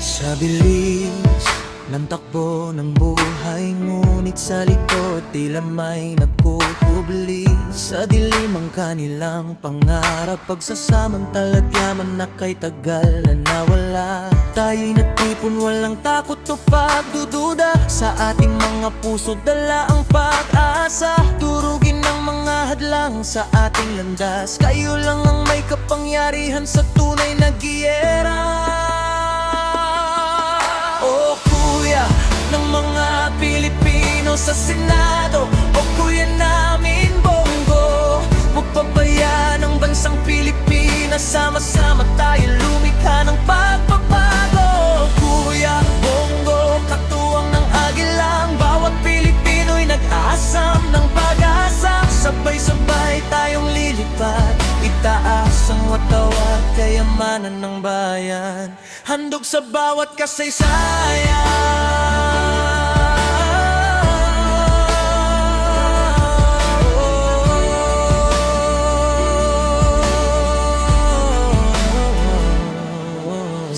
Sa bilis ng takbo ng buhay, ngunit sa likod tila may nagkukubli. Sa dilim ang kanilang pangarap, pagsasamantala't yaman na kay tagal na nawala. Tayo'y natipon, walang takot o pagdududa. Sa ating mga puso dala ang pag-asa. Durugin ang mga hadlang sa ating landas. Kayo lang ang may kapangyarihan sa tunay na giyera. Ng mga Pilipino sa Senado, o kuya namin Bongo, magpapaya ng bansang Pilipinas. Sama-sama tayo lumikha ng pagbabago. Kuya Bongo, katuwang ng agilang, bawat Pilipino'y nag-aasam ng pag-asa. Sabay-sabay tayong lilipad, itaas ang watawat, kayamanan ng bayan. Handog sa bawat kasaysayan.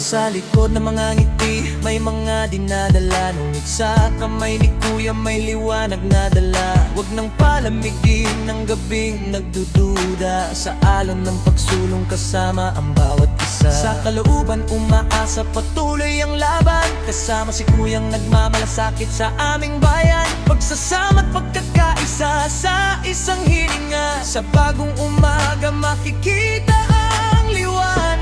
Sa likod ng mga ngiti, may mga dinadala. Ngunit sa kamay ni Kuya may liwanag na dala. Huwag nang palamigin ng gabing nagdududa. Sa alon ng pagsulong kasama ang bawat isa. Sa kalooban umaasa, patuloy ang laban. Kasama si Kuyang nagmamalasakit sa aming bayan. Pagsasama't pagkakaisa sa isang hininga. Sa bagong umaga makikita ang liwanag.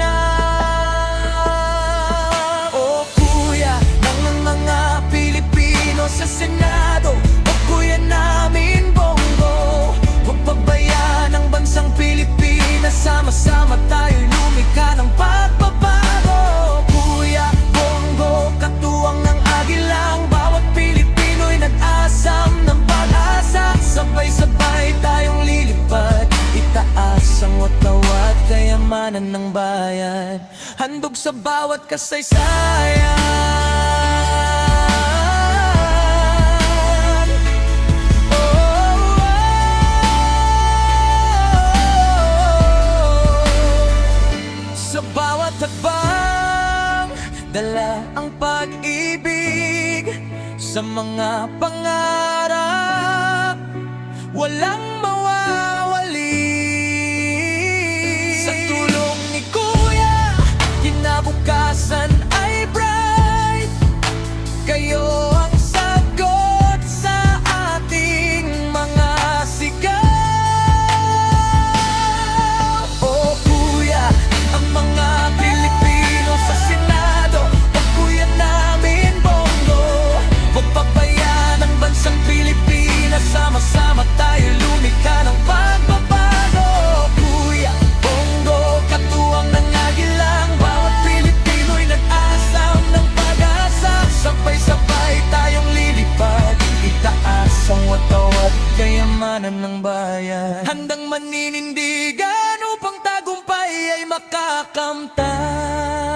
Sa Senado, o kuya namin Bongo, magpapaya ng bansang Pilipinas. Sama-sama tayo'y lumikha ng pagbabago. Kuya Bongo, katuwang ng agilang, bawat Pilipino'y nag-asam ng pag-asa. Sabay-sabay tayong lilipad, itaas ang watawat, kayamanan ng bayan. Handog sa bawat kasaysayan. Takbang, dala ang pag-ibig sa mga pangarap, walang mawawali. Sa tulong ni Kuya, kinabukasan ay bright. Kayo ang sagot sa ating mga sigaw. O Kuya, ang mga Pilipino sa Senado, o kuya namin Bongo, magpapaya ng bansang Pilipinas. Sama-sama tayo lumikha ng pagbabago. Kuya Bongo, katuwang ng agilang, bawat Pilipino'y nag-asam ng pag-asa. Sabay-sabay tayong lilipad, itaas ang watawat, kayamanan ng bayan. Handang maninindigan upang tagumpay ay makakamtan.